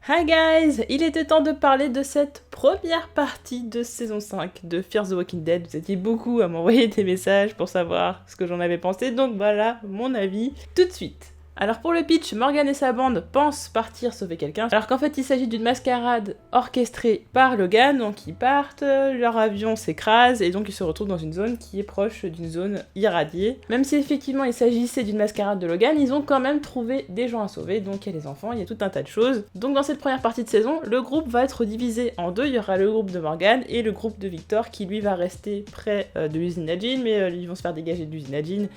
Hi guys! Il était temps de parler de cette première partie de saison 5 de Fear the Walking Dead. Vous étiez beaucoup à m'envoyer des messages pour savoir ce que j'en avais pensé, donc voilà mon avis tout de suite. Alors pour le pitch, Morgan et sa bande pensent partir sauver quelqu'un, alors qu'en fait il s'agit d'une mascarade orchestrée par Logan, donc ils partent, leur avion s'écrase et donc ils se retrouvent dans une zone qui est proche d'une zone irradiée. Même si effectivement il s'agissait d'une mascarade de Logan, ils ont quand même trouvé des gens à sauver, donc il y a les enfants, il y a tout un tas de choses. Donc dans cette première partie de saison, le groupe va être divisé en deux, il y aura le groupe de Morgan et le groupe de Victor qui lui va rester près de l'usine Nadine, mais ils vont se faire dégager de l'usine Nadine.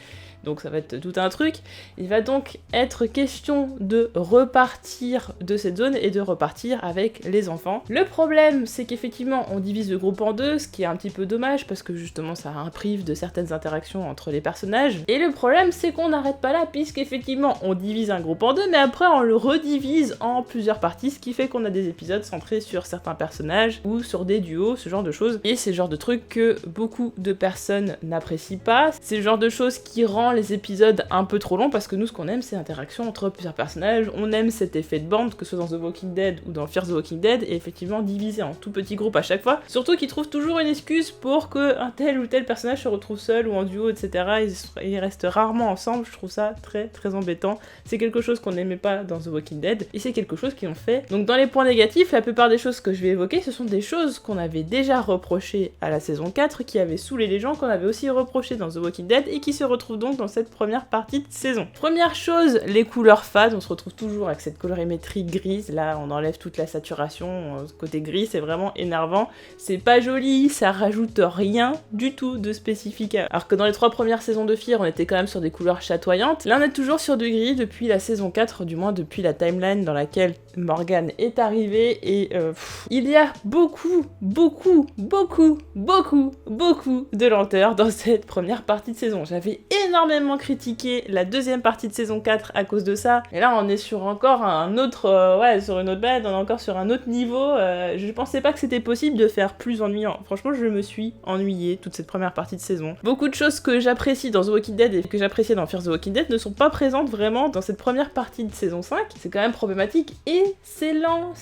Donc ça va être tout un truc. Il va donc être question de repartir de cette zone et de repartir avec les enfants. Le problème, c'est qu'effectivement, on divise le groupe en deux, ce qui est un petit peu dommage parce que justement, ça prive de certaines interactions entre les personnages. Et le problème, c'est qu'on n'arrête pas là, puisqu'effectivement, on divise un groupe en deux, mais après, on le redivise en plusieurs parties, ce qui fait qu'on a des épisodes centrés sur certains personnages ou sur des duos, ce genre de choses. Et c'est le genre de truc que beaucoup de personnes n'apprécient pas. C'est le genre de choses qui rend les épisodes un peu trop longs parce que nous ce qu'on aime c'est l'interaction entre plusieurs personnages, on aime cet effet de bande que ce soit dans The Walking Dead ou dans Fear the Walking Dead et effectivement divisé en tout petits groupes à chaque fois, surtout qu'ils trouvent toujours une excuse pour que un tel ou tel personnage se retrouve seul ou en duo etc. Ils restent rarement ensemble, je trouve ça très très embêtant, c'est quelque chose qu'on n'aimait pas dans The Walking Dead et c'est quelque chose qu'ils ont fait. Donc dans les points négatifs, la plupart des choses que je vais évoquer ce sont des choses qu'on avait déjà reprochées à la saison 4 qui avaient saoulé les gens, qu'on avait aussi reproché dans The Walking Dead et qui se retrouvent donc dans cette première partie de saison. Première chose, les couleurs fades, on se retrouve toujours avec cette colorimétrie grise, là on enlève toute la saturation, côté gris c'est vraiment énervant, c'est pas joli, ça rajoute rien du tout de spécifique. Alors que dans les 3 premières saisons de Fear, on était quand même sur des couleurs chatoyantes, là on est toujours sur du gris depuis la saison 4, du moins depuis la timeline dans laquelle Morgan est arrivé et il y a beaucoup de lenteur dans cette première partie de saison. J'avais énormément critiqué la deuxième partie de saison 4 à cause de ça, et là on est sur encore un autre, sur une autre bête, on est encore sur un autre niveau, je pensais pas que c'était possible de faire plus ennuyant. Franchement je me suis ennuyée toute cette première partie de saison. Beaucoup de choses que j'apprécie dans The Walking Dead et que j'appréciais dans Fear the Walking Dead ne sont pas présentes vraiment dans cette première partie de saison 5, c'est quand même problématique et c'est lent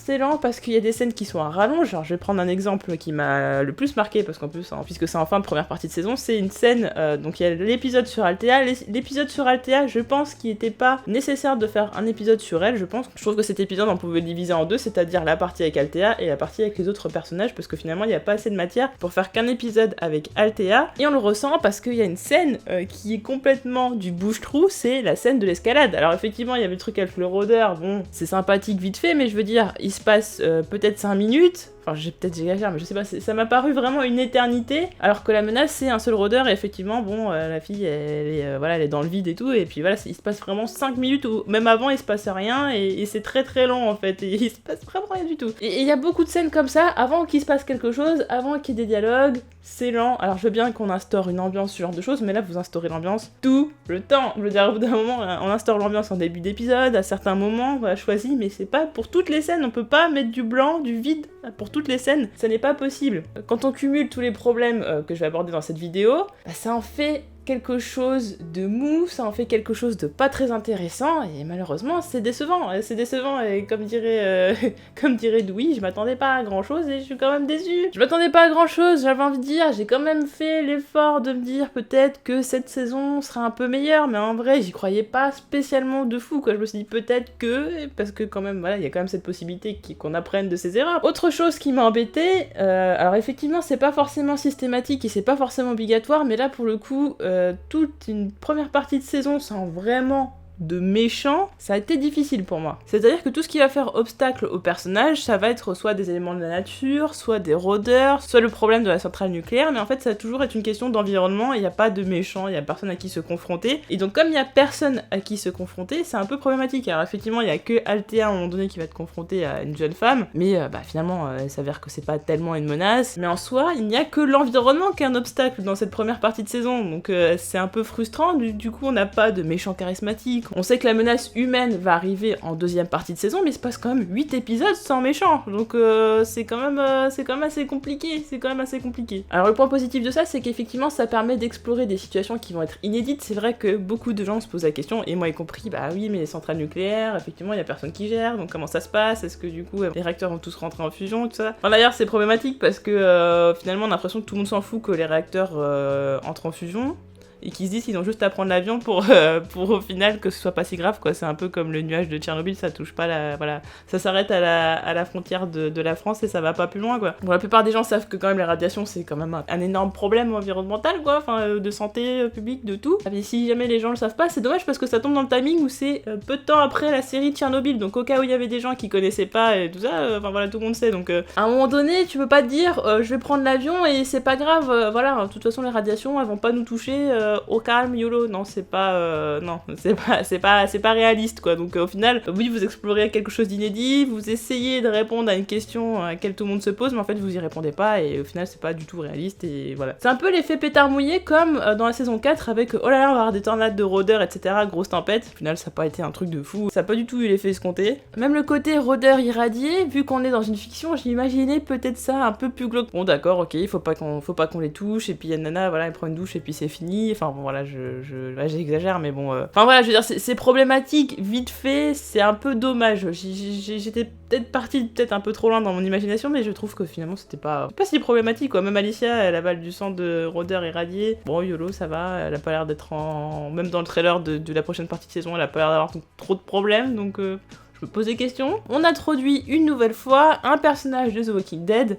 parce qu'il y a des scènes qui sont à rallonge. Alors je vais prendre un exemple qui m'a le plus marqué parce qu'en plus, puisque c'est en fin de première partie de saison, c'est une scène, donc il y a l'épisode sur Althea, l'épisode sur Althea, je pense qu'il n'était pas nécessaire de faire un épisode sur elle, je trouve que cet épisode on pouvait le diviser en deux, c'est-à-dire la partie avec Althea et la partie avec les autres personnages, parce que finalement il n'y a pas assez de matière pour faire qu'un épisode avec Althea, et on le ressent parce qu'il y a une scène qui est complètement du bouche-trou, c'est la scène de l'escalade. Alors effectivement il y avait le truc avec le rôdeur, bon c'est sympathique vite fait, mais je veux dire, il se passe peut-être 5 minutes, enfin j'exagère, mais je sais pas, ça m'a paru vraiment une éternité, alors que la menace c'est un seul rôdeur, et effectivement, bon, la fille, elle est dans le vide et tout, et puis voilà, il se passe vraiment 5 minutes, ou même avant il se passe rien, et c'est très très long en fait, et il se passe vraiment rien du tout. Et il y a beaucoup de scènes comme ça, avant qu'il se passe quelque chose, avant qu'il y ait des dialogues, c'est lent. Alors je veux bien qu'on instaure une ambiance, ce genre de choses, mais là vous instaurez l'ambiance tout le temps. Je veux dire, au bout d'un moment, on instaure l'ambiance en début d'épisode, à certains moments, voilà, choisi, mais c'est pas pour toutes les scènes, on peut pas mettre du blanc, du vide pour toutes les scènes, ça n'est pas possible. Quand on cumule tous les problèmes que je vais aborder dans cette vidéo, ça en fait quelque chose de mou, ça en fait quelque chose de pas très intéressant, et malheureusement c'est décevant, et comme dirait Louis, je m'attendais pas à grand chose et je suis quand même déçue. Je m'attendais pas à grand chose, j'avais envie de dire, j'ai quand même fait l'effort de me dire peut-être que cette saison sera un peu meilleure, mais en vrai j'y croyais pas spécialement de fou, quoi. Je me suis dit peut-être que, parce que quand même, voilà, il y a quand même cette possibilité qu'on apprenne de ses erreurs. Autre chose qui m'a embêtée, alors effectivement c'est pas forcément systématique et c'est pas forcément obligatoire, mais là pour le coup, toute une première partie de saison sans vraiment de méchant, ça a été difficile pour moi. C'est-à-dire que tout ce qui va faire obstacle au personnage, ça va être soit des éléments de la nature, soit des rôdeurs, soit le problème de la centrale nucléaire, mais en fait ça va toujours être une question d'environnement, et il n'y a pas de méchant, il n'y a personne à qui se confronter, et donc comme il n'y a personne à qui se confronter, c'est un peu problématique. Alors effectivement il n'y a que Althea à un moment donné qui va être confrontée à une jeune femme, mais finalement il s'avère que c'est pas tellement une menace, mais en soi il n'y a que l'environnement qui est un obstacle dans cette première partie de saison, donc c'est un peu frustrant, du coup on n'a pas de méchant charismatique, On sait que la menace humaine va arriver en deuxième partie de saison, mais il se passe quand même 8 épisodes sans méchant, donc c'est quand même assez compliqué, Alors le point positif de ça, c'est qu'effectivement ça permet d'explorer des situations qui vont être inédites. C'est vrai que beaucoup de gens se posent la question, et moi y compris, bah oui, mais les centrales nucléaires, effectivement il y a personne qui gère, donc comment ça se passe? Est-ce que du coup les réacteurs vont tous rentrer en fusion, tout ça? Enfin d'ailleurs c'est problématique parce que finalement on a l'impression que tout le monde s'en fout que les réacteurs entrent en fusion, et qui se disent qu'ils ont juste à prendre l'avion pour au final que ce soit pas si grave, quoi. C'est un peu comme le nuage de Tchernobyl, ça touche pas voilà, ça s'arrête à la frontière de la France et ça va pas plus loin, quoi. Bon, la plupart des gens savent que quand même les radiations c'est quand même un énorme problème environnemental, quoi, enfin de santé publique, de tout. Mais si jamais les gens le savent pas, c'est dommage parce que ça tombe dans le timing où c'est peu de temps après la série Tchernobyl, donc au cas où il y avait des gens qui connaissaient pas et tout ça, enfin voilà, tout le monde sait, donc à un moment donné tu peux pas te dire je vais prendre l'avion et c'est pas grave, voilà, de toute façon les radiations elles vont pas nous toucher, au calme, YOLO, non, c'est pas réaliste, quoi. Donc au final, oui, vous explorez quelque chose d'inédit, vous essayez de répondre à une question à laquelle tout le monde se pose, mais en fait vous y répondez pas et au final c'est pas du tout réaliste et voilà. C'est un peu l'effet pétard mouillé comme dans la saison 4 avec oh là là, on va avoir des tornades de rôdeurs, etc., grosse tempête. Au final ça a pas été un truc de fou, ça a pas du tout eu l'effet escompté. Même le côté rôdeur irradié, vu qu'on est dans une fiction, j'imaginais peut-être ça un peu plus glauque. Bon d'accord, ok, faut pas qu'on les touche et puis Nana, voilà, elle prend une douche et puis c'est fini, enfin bon voilà, j'exagère, mais bon. Enfin voilà, je veux dire, c'est problématique, vite fait, c'est un peu dommage. J'étais peut-être partie un peu trop loin dans mon imagination, mais je trouve que finalement c'était pas si problématique, quoi. Même Alicia, elle avale du sang de rôdeur irradié. Bon, YOLO, ça va, elle a pas l'air d'être même dans le trailer de la prochaine partie de saison, elle a pas l'air d'avoir trop de problèmes, donc je me pose des questions. On introduit une nouvelle fois un personnage de The Walking Dead,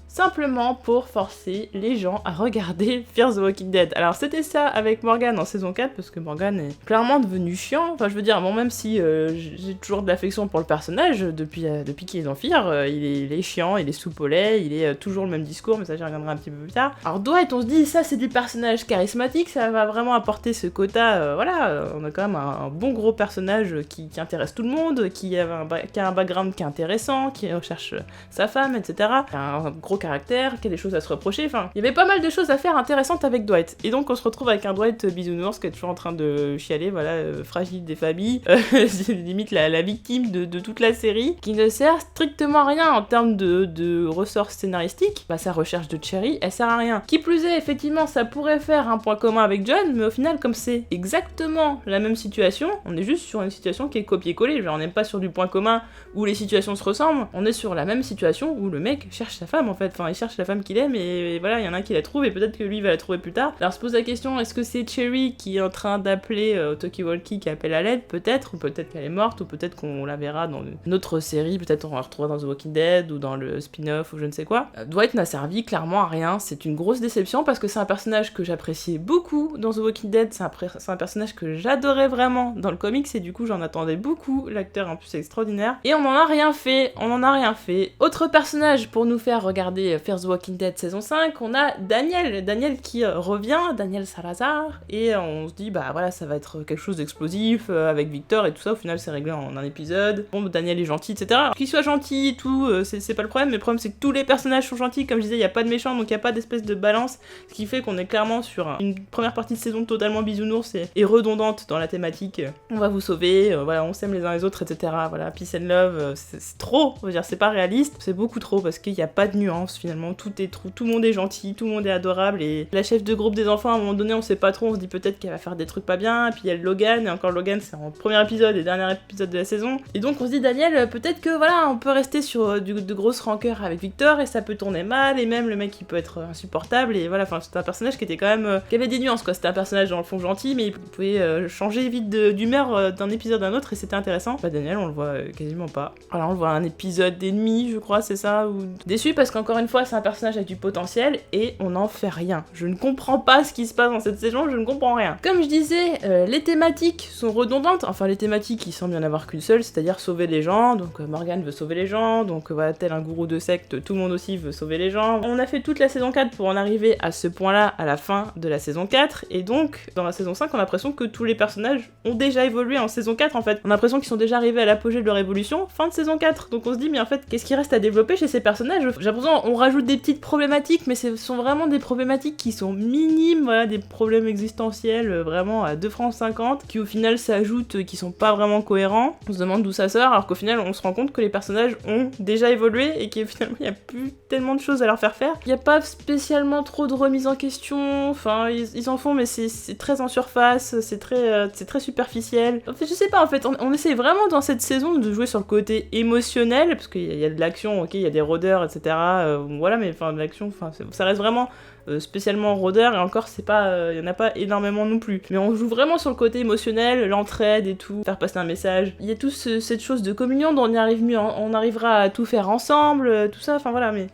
simplement pour forcer les gens à regarder Fear the Walking Dead. Alors c'était ça avec Morgan en saison 4, parce que Morgan est clairement devenu chiant. Enfin je veux dire, bon, même si j'ai toujours de l'affection pour le personnage, depuis qu'il est dans Fear, il est chiant, il est soupe au lait, il est toujours le même discours, mais ça j'y reviendrai un petit peu plus tard. Alors Dwight, on se dit, ça c'est du personnage charismatique, ça va vraiment apporter ce quota, voilà, on a quand même un bon gros personnage qui intéresse tout le monde, qui a un background qui est intéressant, qui recherche sa femme, etc. Un gros caractère, qui a des choses à se reprocher, enfin, il y avait pas mal de choses à faire intéressantes avec Dwight. Et donc on se retrouve avec un Dwight bisounours qui est toujours en train de chialer, voilà, fragile des familles, c'est limite la victime de toute la série, qui ne sert strictement à rien en termes de ressort scénaristique. Bah sa recherche de Cherry, elle sert à rien. Qui plus est, effectivement, ça pourrait faire un point commun avec John, mais au final, comme c'est exactement la même situation, on est juste sur une situation qui est copier-coller, genre on n'est pas sur du point commun où les situations se ressemblent, on est sur la même situation où le mec cherche sa femme en fait. Enfin, il cherche la femme qu'il aime et voilà, il y en a un qui la trouve et peut-être que lui va la trouver plus tard. Alors se pose la question, est-ce que c'est Cherry qui est en train d'appeler Talkie-Walkie qui appelle à l'aide, peut-être, ou peut-être qu'elle est morte, ou peut-être qu'on la verra dans une autre série, peut-être on va la retrouver dans The Walking Dead ou dans le spin-off ou je ne sais quoi. Dwight n'a servi clairement à rien, c'est une grosse déception parce que c'est un personnage que j'appréciais beaucoup dans The Walking Dead, c'est un personnage que j'adorais vraiment dans le comics et du coup j'en attendais beaucoup, l'acteur en plus est extraordinaire, et on n'en a rien fait. Autre personnage pour nous faire regarder Fear the Walking Dead saison 5, on a Daniel qui revient, Daniel Salazar, et on se dit bah voilà, ça va être quelque chose d'explosif avec Victor et tout ça, au final c'est réglé en un épisode. Bon, Daniel est gentil, etc. Qu'il soit gentil et tout, c'est pas le problème, mais le problème c'est que tous les personnages sont gentils, comme je disais, il y a pas de méchants, donc il y a pas d'espèce de balance, ce qui fait qu'on est clairement sur une première partie de saison totalement bisounours et redondante dans la thématique. On va vous sauver, voilà, on s'aime les uns les autres, etc. Voilà, peace and love, c'est trop, je veux dire, c'est pas réaliste, c'est beaucoup trop parce qu'il y a pas de nuance finalement, tout le monde est gentil, tout le monde est adorable, et la chef de groupe des enfants, à un moment donné, on sait pas trop, on se dit peut-être qu'elle va faire des trucs pas bien, et puis il y a Logan, et encore Logan, c'est en premier épisode et dernier épisode de la saison, et donc on se dit, Daniel, peut-être que voilà, on peut rester sur de grosses rancœurs avec Victor, et ça peut tourner mal, et même le mec il peut être insupportable, et voilà, enfin c'était un personnage qui était quand même, qui avait des nuances quoi, c'était un personnage dans le fond gentil, mais il pouvait changer vite d'humeur d'un épisode à un autre, et c'était intéressant. Bah Daniel, on le voit quasiment pas. Alors on le voit un épisode et demi, je crois, c'est ça, ou déçu parce qu'encore une fois, c'est un personnage avec du potentiel, et on n'en fait rien. Je ne comprends pas ce qui se passe dans cette saison, je ne comprends rien. Comme je disais, les thématiques sont redondantes, enfin les thématiques, il semble y en avoir qu'une seule, c'est-à-dire sauver les gens, donc Morgan veut sauver les gens, donc voilà, tel un gourou de secte, tout le monde aussi veut sauver les gens. On a fait toute la saison 4 pour en arriver à ce point-là à la fin de la saison 4, et donc dans la saison 5, on a l'impression que tous les personnages ont déjà évolué en saison 4 en fait. On a l'impression qu'ils sont déjà arrivés à l'apogée de leur évolution, fin de saison 4, donc on se dit mais en fait, qu'est-ce qui reste à développer chez ces personnages? J'ai l'impression on rajoute des petites problématiques, mais ce sont vraiment des problématiques qui sont minimes, voilà, des problèmes existentiels vraiment à 2 francs 50, qui au final s'ajoutent, qui sont pas vraiment cohérents. On se demande d'où ça sort, alors qu'au final on se rend compte que les personnages ont déjà évolué et que finalement il y a plus tellement de choses à leur faire faire. Il y a pas spécialement trop de remise en question, enfin ils en font mais c'est très en surface, c'est très superficiel. En fait je sais pas, en fait on essaie vraiment dans cette saison de jouer sur le côté émotionnel, parce qu'il y a de l'action, ok, il y a des rôdeurs, etc. Voilà, mais enfin de l'action, ça reste vraiment spécialement rôdeur, et encore c'est pas, y en a pas énormément non plus. Mais on joue vraiment sur le côté émotionnel, l'entraide et tout, faire passer un message. Il y a tout cette chose de communion dont on y arrive mieux, on arrivera à tout faire ensemble, tout ça, enfin voilà, mais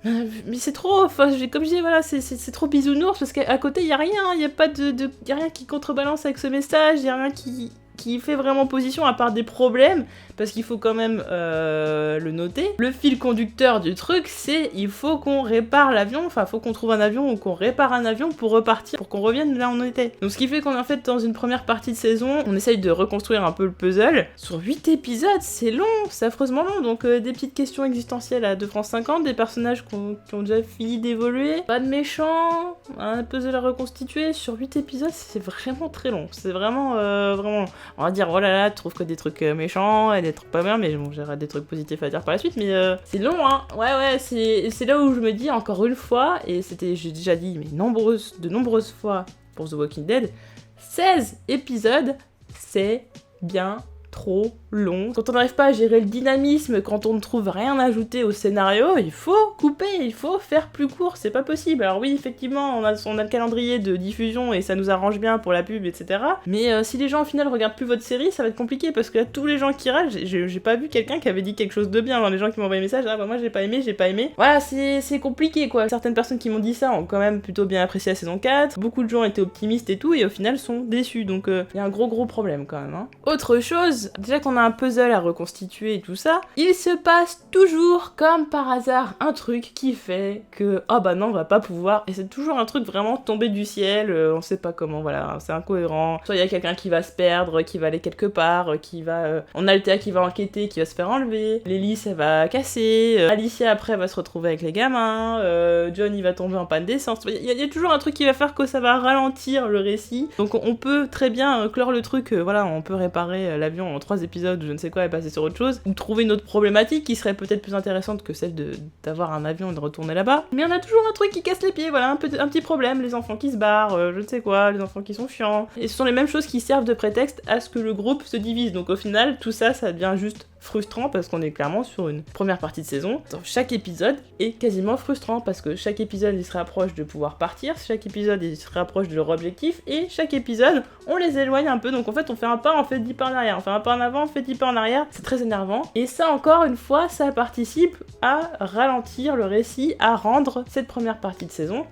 c'est trop, comme je dis, voilà, c'est trop bisounours, parce qu'à côté y a rien, y a pas y a rien qui contrebalance avec ce message, y a rien qui fait vraiment position à part des problèmes, parce qu'il faut quand même le noter. Le fil conducteur du truc, c'est il faut qu'on répare l'avion, enfin faut qu'on trouve un avion ou qu'on répare un avion pour repartir, pour qu'on revienne là où on était. Donc ce qui fait qu'on est en fait dans une première partie de saison, on essaye de reconstruire un peu le puzzle. Sur 8 épisodes, c'est long, c'est affreusement long, donc des petites questions existentielles à 2 francs 50, des personnages qui ont déjà fini d'évoluer, pas de méchants, un puzzle à reconstituer. Sur 8 épisodes, c'est vraiment très long, c'est vraiment long. On va dire, oh là là, tu trouves que des trucs méchants et des trucs pas bien, mais bon, j'aurai des trucs positifs à dire par la suite, mais c'est long, hein. Ouais, c'est là où je me dis, encore une fois, et j'ai déjà dit, mais de nombreuses fois pour The Walking Dead, 16 épisodes, c'est bien trop long. Quand on n'arrive pas à gérer le dynamisme, quand on ne trouve rien à ajouter au scénario, il faut couper, il faut faire plus court, c'est pas possible. Alors oui, effectivement, on a le calendrier de diffusion et ça nous arrange bien pour la pub, etc. Mais si les gens au final regardent plus votre série, ça va être compliqué, parce que là, tous les gens qui râlent, j'ai pas vu quelqu'un qui avait dit quelque chose de bien. Les gens qui m'ont envoyé un message, ah bah moi j'ai pas aimé. Voilà, c'est compliqué quoi. Certaines personnes qui m'ont dit ça ont quand même plutôt bien apprécié la saison 4, beaucoup de gens étaient optimistes et tout, et au final sont déçus, donc il y a un gros problème quand même, hein. Autre chose, déjà qu'on a un puzzle à reconstituer et tout ça, il se passe toujours, comme par hasard, un truc qui fait que, oh bah non, on va pas pouvoir, et c'est toujours un truc vraiment tombé du ciel, on sait pas comment, voilà, c'est incohérent. Soit il y a quelqu'un qui va se perdre, qui va aller quelque part, on a Althea qui va enquêter, qui va se faire enlever, Lily elle va casser, Alicia après va se retrouver avec les gamins, John il va tomber en panne d'essence, il y a toujours un truc qui va faire que ça va ralentir le récit, donc on peut très bien clore le truc, voilà, on peut réparer l'avion en 3 épisodes, je ne sais quoi, et passer sur autre chose, ou trouver une autre problématique qui serait peut-être plus intéressante que celle d'avoir un avion et de retourner là-bas. Mais on a toujours un truc qui casse les pieds, voilà, un petit problème, les enfants qui se barrent, je ne sais quoi, les enfants qui sont chiants. Et ce sont les mêmes choses qui servent de prétexte à ce que le groupe se divise. Donc au final, tout ça, ça devient juste frustrant, parce qu'on est clairement sur une première partie de saison. Donc, chaque épisode est quasiment frustrant, parce que chaque épisode il se rapproche de pouvoir partir, chaque épisode il se rapproche de leur objectif, et chaque épisode on les éloigne un peu, donc en fait on fait un pas, on fait 10 pas en arrière, on fait un pas en avant, on fait 10 pas en arrière, c'est très énervant, et ça encore une fois ça participe à ralentir le récit, à rendre cette première partie de saison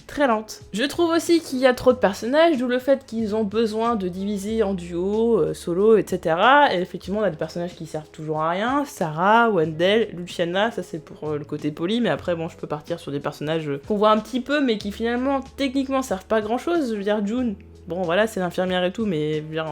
très lente. Je trouve aussi qu'il y a trop de personnages, d'où le fait qu'ils ont besoin de diviser en duo, solo, etc. Et effectivement, on a des personnages qui servent toujours à rien. Sarah, Wendell, Luciana, ça c'est pour le côté poli, mais après, bon, je peux partir sur des personnages qu'on voit un petit peu, mais qui finalement, techniquement, servent pas à grand chose. Je veux dire, June, bon voilà, c'est l'infirmière et tout, mais je veux dire,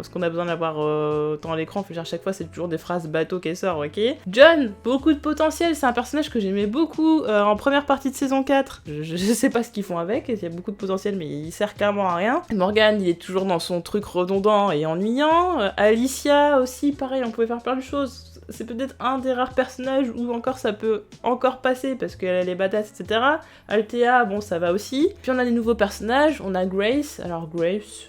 ce qu'on a besoin d'avoir autant à l'écran, je veux dire, à chaque fois c'est toujours des phrases bateau qui sort, ok. John, beaucoup de potentiel, c'est un personnage que j'aimais beaucoup en première partie de saison 4. Je sais pas ce qu'ils font avec, il y a beaucoup de potentiel, mais il sert clairement à rien. Morgan, il est toujours dans son truc redondant et ennuyant. Alicia aussi, pareil, on pouvait faire plein de choses. C'est peut-être un des rares personnages où encore ça peut encore passer parce qu'elle est badass, etc. Althea, bon, ça va aussi. Puis on a des nouveaux personnages, on a Grace. Alors Grace,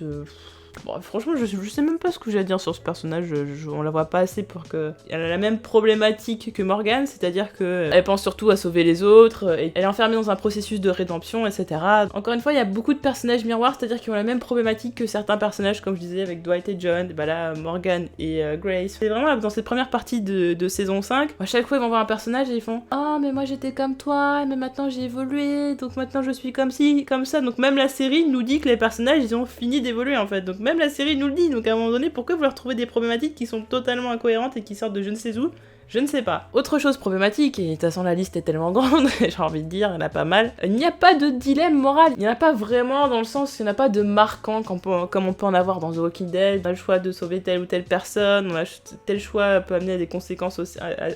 bon, franchement, je sais même pas ce que j'ai à dire sur ce personnage, on la voit pas assez pour que... Elle a la même problématique que Morgan, c'est-à-dire qu'elle pense surtout à sauver les autres, et elle est enfermée dans un processus de rédemption, etc. Encore une fois, il y a beaucoup de personnages miroirs, c'est-à-dire qu'ils ont la même problématique que certains personnages, comme je disais, avec Dwight et John, bah là, Morgan et Grace. C'est vraiment dans cette première partie de saison 5, à chaque fois ils vont voir un personnage et ils font « Ah, mais moi j'étais comme toi, mais maintenant j'ai évolué, donc maintenant je suis comme ci, comme ça », donc même la série nous dit que les personnages, ils ont fini d'évoluer en fait, donc même la série nous le dit, donc à un moment donné, pourquoi vous leur trouvez des problématiques qui sont totalement incohérentes et qui sortent de je ne sais où? Je ne sais pas. Autre chose problématique, et de toute façon la liste est tellement grande, j'ai envie de dire, il y en a pas mal, il n'y a pas de dilemme moral. Il n'y en a pas vraiment dans le sens, il n'y en a pas de marquant comme on peut en avoir dans The Walking Dead. On a le choix de sauver telle ou telle personne, on a tel choix peut amener à des conséquences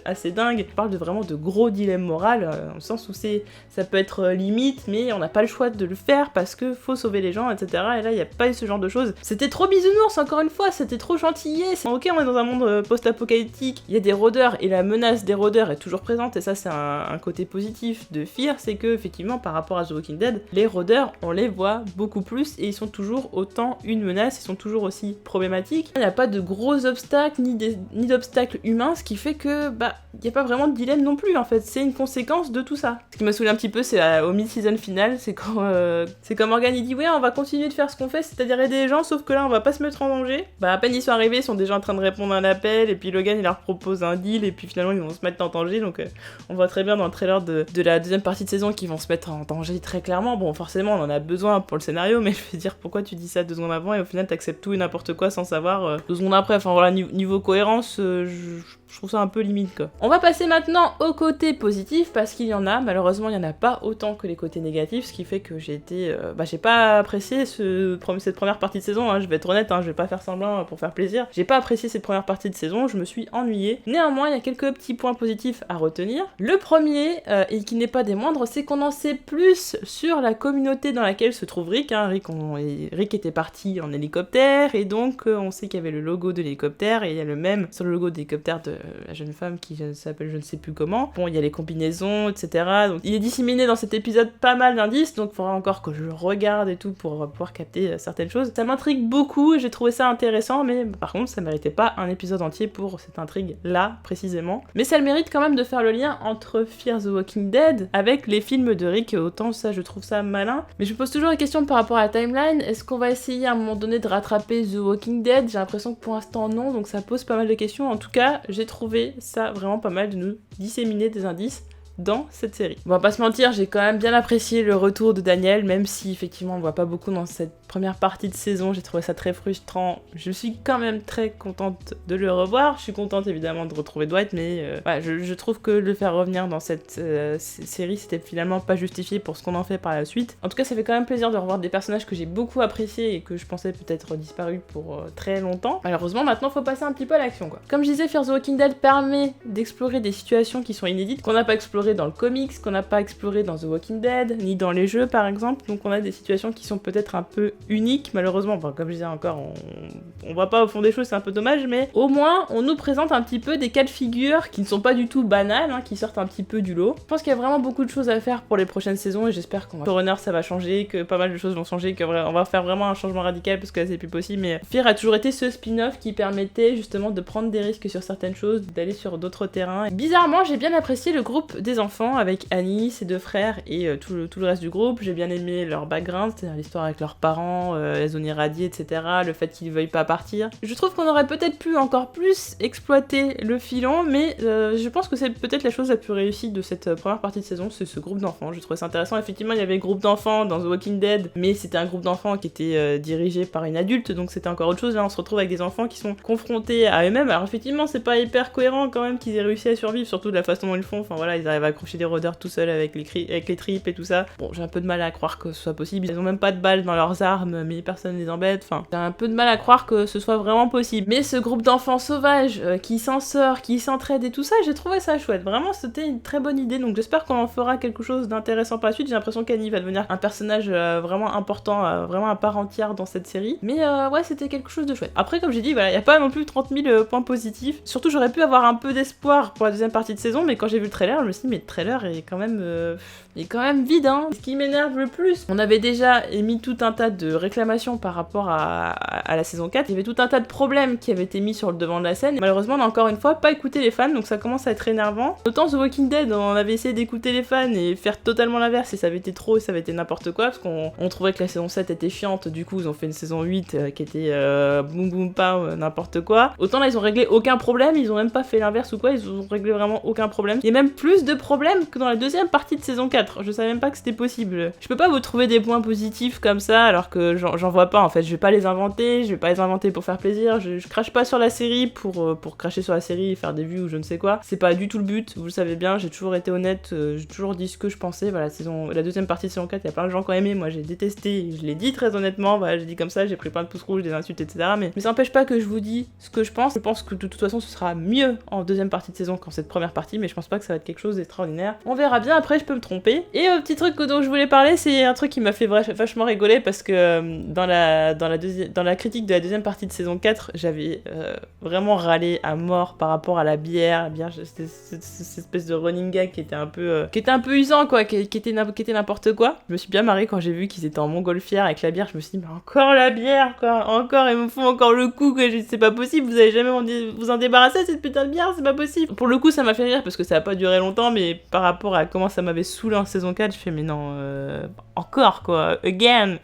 assez dingues. Je parle vraiment de gros dilemmes moraux, dans le sens où ça peut être limite, mais on n'a pas le choix de le faire parce que faut sauver les gens, etc. Et là, il n'y a pas eu ce genre de choses. C'était trop bisounours, encore une fois, c'était trop gentillet. Ok, on est dans un monde post-apocalyptique, il y a des rôdeurs, et la menace des rôdeurs est toujours présente, et ça, c'est un côté positif de Fear, c'est que, effectivement, par rapport à The Walking Dead, les rôdeurs, on les voit beaucoup plus, et ils sont toujours autant une menace, ils sont toujours aussi problématiques. Il n'y a pas de gros obstacles, ni d'obstacles humains, ce qui fait que, il n'y a pas vraiment de dilemme non plus, en fait. C'est une conséquence de tout ça. Ce qui m'a saoulé un petit peu, c'est au mid-season final, c'est quand Morgan il dit ouais, on va continuer de faire ce qu'on fait, c'est-à-dire aider les gens, sauf que là on va pas se mettre en danger. À peine ils sont arrivés, ils sont déjà en train de répondre à un appel, et puis Logan il leur propose un deal, et puis finalement ils vont se mettre en danger, donc on voit très bien dans le trailer de la deuxième partie de saison qu'ils vont se mettre en danger très clairement. Bon, forcément on en a besoin pour le scénario, mais je veux dire, pourquoi tu dis ça 2 secondes avant et au final t'acceptes tout et n'importe quoi sans savoir 2 secondes après. Enfin voilà, niveau cohérence, je trouve ça un peu limite quoi. On va passer maintenant au côté positif, parce qu'il y en a, malheureusement il y en a pas autant que les côtés négatifs, ce qui fait que j'ai pas apprécié cette première partie de saison, hein, je vais être honnête, je vais pas faire semblant pour faire plaisir, j'ai pas apprécié cette première partie de saison, je me suis ennuyée. Néanmoins, il y a quelques petits points positifs à retenir. Le premier, et qui n'est pas des moindres, c'est qu'on en sait plus sur la communauté dans laquelle se trouve Rick. Rick était parti en hélicoptère, et donc on sait qu'il y avait le logo de l'hélicoptère, et il y a le même sur le logo de l'hélicoptère de la jeune femme qui s'appelle je ne sais plus comment. Bon, il y a les combinaisons, etc. Donc il est disséminé dans cet épisode pas mal d'indices, donc il faudra encore que je regarde et tout pour pouvoir capter certaines choses. Ça m'intrigue beaucoup et j'ai trouvé ça intéressant, mais par contre ça méritait pas un épisode entier pour cette intrigue là précisément. Mais ça le mérite quand même de faire le lien entre Fear the Walking Dead avec les films de Rick, autant ça je trouve ça malin. Mais je me pose toujours la question par rapport à la timeline, est-ce qu'on va essayer à un moment donné de rattraper The Walking Dead? J'ai l'impression que pour l'instant non, donc ça pose pas mal de questions. En tout cas, j'ai trouvé ça vraiment pas mal de nous disséminer des indices dans cette série. On va pas se mentir, j'ai quand même bien apprécié le retour de Daniel, même si effectivement on voit pas beaucoup dans cette première partie de saison, j'ai trouvé ça très frustrant. Je suis quand même très contente de le revoir, je suis contente évidemment de retrouver Dwight, mais je trouve que le faire revenir dans cette série, c'était finalement pas justifié pour ce qu'on en fait par la suite. En tout cas, ça fait quand même plaisir de revoir des personnages que j'ai beaucoup appréciés et que je pensais peut-être disparus pour très longtemps. Malheureusement, maintenant faut passer un petit peu à l'action quoi. Comme je disais, Fear the Walking Dead permet d'explorer des situations qui sont inédites, qu'on n'a pas explorées dans le comics, qu'on n'a pas exploré dans The Walking Dead, ni dans les jeux par exemple, donc on a des situations qui sont peut-être un peu uniques, malheureusement, comme je disais encore, on voit pas au fond des choses, c'est un peu dommage, mais au moins on nous présente un petit peu des cas de figure qui ne sont pas du tout banals, qui sortent un petit peu du lot. Je pense qu'il y a vraiment beaucoup de choses à faire pour les prochaines saisons et j'espère qu'on va... Showrunner ça va changer, que pas mal de choses vont changer, qu'on va faire vraiment un changement radical parce que là c'est plus possible, mais Fear a toujours été ce spin-off qui permettait justement de prendre des risques sur certaines choses, d'aller sur d'autres terrains. Et bizarrement, j'ai bien apprécié le groupe des enfants avec Annie, ses 2 frères et tout le reste du groupe. J'ai bien aimé leur background, c'est-à-dire l'histoire avec leurs parents, la zone irradiée, etc. Le fait qu'ils veuillent pas partir. Je trouve qu'on aurait peut-être pu encore plus exploiter le filon, mais je pense que c'est peut-être la chose la plus réussie de cette première partie de saison, c'est ce groupe d'enfants. Je trouvais ça intéressant. Effectivement, il y avait le groupe d'enfants dans The Walking Dead, mais c'était un groupe d'enfants qui était dirigé par une adulte, donc c'était encore autre chose. Là, on se retrouve avec des enfants qui sont confrontés à eux-mêmes. Alors effectivement, c'est pas hyper cohérent quand même qu'ils aient réussi à survivre, surtout de la façon dont ils le font. Enfin voilà, ils arrivent à accrocher des rôdeurs tout seuls avec les tripes et tout ça. Bon, j'ai un peu de mal à croire que ce soit possible. Ils ont même pas de balles dans leurs armes, mais personne les embête. Enfin, j'ai un peu de mal à croire que ce soit vraiment possible. Mais ce groupe d'enfants sauvages qui s'en sort, qui s'entraident et tout ça, j'ai trouvé ça chouette. Vraiment, c'était une très bonne idée. Donc j'espère qu'on en fera quelque chose d'intéressant par la suite. J'ai l'impression qu'Annie va devenir un personnage vraiment important, vraiment à part entière dans cette série. Mais ouais, c'était quelque chose de chouette. Après, comme j'ai dit, voilà, y a pas non plus 30 000 points positifs. Surtout, j'aurais pu avoir un peu d'espoir pour la deuxième partie de saison, mais quand j'ai vu le trailer, je me suis dit, mais le trailer est quand même vide, hein. Ce qui m'énerve le plus, on avait déjà émis tout un tas de réclamations par rapport à la saison 4, il y avait tout un tas de problèmes qui avaient été mis sur le devant de la scène, et malheureusement on a encore une fois pas écouté les fans, donc ça commence à être énervant. Autant The Walking Dead, on avait essayé d'écouter les fans et faire totalement l'inverse, et ça avait été trop, et ça avait été n'importe quoi, parce qu'on trouvait que la saison 7 était chiante, du coup ils ont fait une saison 8 qui était boum boum pow, n'importe quoi. Autant là ils ont réglé aucun problème, ils ont même pas fait l'inverse ou quoi, ils ont réglé vraiment aucun problème. Il y a même plus de problèmes que dans la deuxième partie de saison 4, je savais même pas que c'était possible. Je peux pas vous trouver des points positifs comme ça, alors alors que j'en vois pas en fait. Je vais pas les inventer pour faire plaisir. Je crache pas sur la série pour cracher sur la série et faire des vues ou je ne sais quoi. C'est pas du tout le but, vous le savez bien, j'ai toujours été honnête, j'ai toujours dit ce que je pensais. Voilà, la deuxième partie de saison 4, il y a plein de gens qui ont aimé, moi j'ai détesté, je l'ai dit très honnêtement, voilà, j'ai dit comme ça, j'ai pris plein de pouces rouges, des insultes, etc. Mais ça n'empêche pas que je vous dis ce que je pense. Je pense que de toute façon ce sera mieux en deuxième partie de saison qu'en cette première partie, mais je pense pas que ça va être quelque chose d'extraordinaire. On verra bien, après je peux me tromper. Et petit truc dont je voulais parler, c'est un truc qui m'a fait vachement rigoler parce que dans la critique de la deuxième partie de saison 4, j'avais vraiment râlé à mort par rapport à la bière. La bière, c'était cette espèce de running gag qui était un peu usant quoi, qui était n'importe quoi. Je me suis bien marrée quand j'ai vu qu'ils étaient en montgolfière avec la bière. Je me suis dit, mais encore la bière, encore, ils me font encore le coup, que c'est pas possible, vous allez jamais vous en débarrasser de cette putain de bière, c'est pas possible. Pour le coup, ça m'a fait rire parce que ça a pas duré longtemps, mais par rapport à comment ça m'avait saoulé en saison 4, je fais, mais non, encore quoi, again.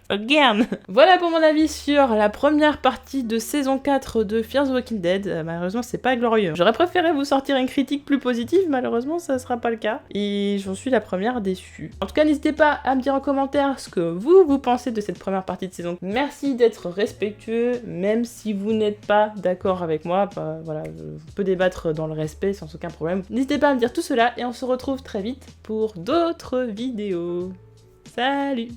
Voilà pour mon avis sur la première partie de saison 4 de Fear the Walking Dead. Malheureusement, c'est pas glorieux. J'aurais préféré vous sortir une critique plus positive, malheureusement, ça sera pas le cas. Et j'en suis la première déçue. En tout cas, n'hésitez pas à me dire en commentaire ce que vous pensez de cette première partie de saison. Merci d'être respectueux, même si vous n'êtes pas d'accord avec moi. Bah, voilà, on peut débattre dans le respect sans aucun problème. N'hésitez pas à me dire tout cela et on se retrouve très vite pour d'autres vidéos. Salut!